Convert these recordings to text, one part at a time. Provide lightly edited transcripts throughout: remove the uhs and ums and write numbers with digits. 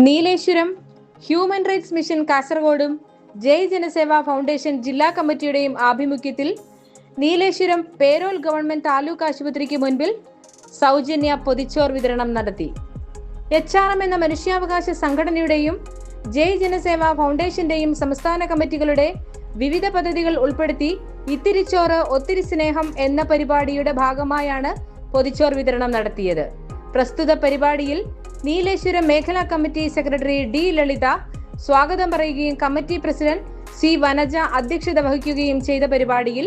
Nileshwaram human rights mission കാസർഗോഡും ജയ് ജനസേവ foundation ജില്ലാ കമ്മിറ്റിയുടെയും ആഭിമുഖ്യത്തിൽ Nileshwaram Perol government taluk ആശുപത്രിക്ക് മുൻപിൽ സൗജന്യ പൊതിച്ചോർ വിതരണം നടത്തി. HRM എന്ന മനുഷ്യാവകാശ സംഘടനയുടെയും ജയ് ജനസേവ ഫൗണ്ടേഷന്റെയും സംസ്ഥാന കമ്മിറ്റികളുടെ വിവിധ പദ്ധതികൾ ഉൾപ്പെടുത്തി ഇത്തിരിച്ചോറ് ഒത്തിരി സ്നേഹം എന്ന പരിപാടിയുടെ ഭാഗമായാണ് പൊതിച്ചോർ വിതരണം നടത്തിയത്. പ്രസ്തുത പരിപാടിയിൽ നീലേശ്വരം മേഖലാ കമ്മിറ്റി സെക്രട്ടറി D. ലളിത സ്വാഗതം പറയുകയും കമ്മിറ്റി പ്രസിഡന്റ് C. വനജ അധ്യക്ഷത വഹിക്കുകയും ചെയ്ത പരിപാടിയിൽ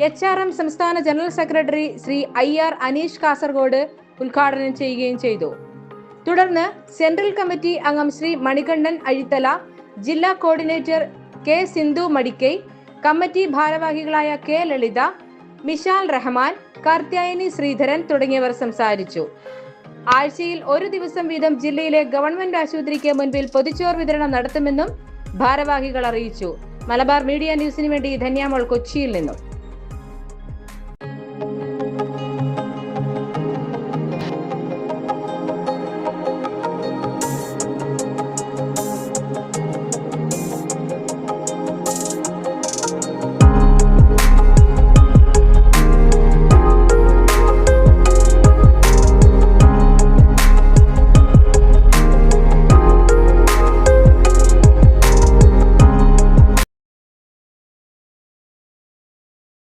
HRM സംസ്ഥാന general secretary Shri IR Aneesh Kasaragod ഉദ്ഘാടനം ചെയ്യുകയും ചെയ്തു. തുടർന്ന് സെൻട്രൽ കമ്മിറ്റി അംഗം ശ്രീ മണികണ്ഠൻ അഴിത്തല, ജില്ലാ coordinator K. Sindhu Madikkai, committee ഭാരവാഹികളായ K. ലളിത, മിഷാൽ റഹ്മാൻ, കാർത്യായനി ശ്രീധരൻ തുടങ്ങിയവർ സംസാരിച്ചു. ആഴ്ചയിൽ ഒരു ദിവസം വീതം ജില്ലയിലെ ഗവൺമെന്റ് ആശുപത്രിക്ക് മുൻപിൽ പൊതിച്ചോർ വിതരണം നടത്തുമെന്നും ഭാരവാഹികൾ അറിയിച്ചു. മലബാർ മീഡിയ ന്യൂസിനു വേണ്ടി ധന്യാമോൾ, കൊച്ചിയിൽ നിന്നും.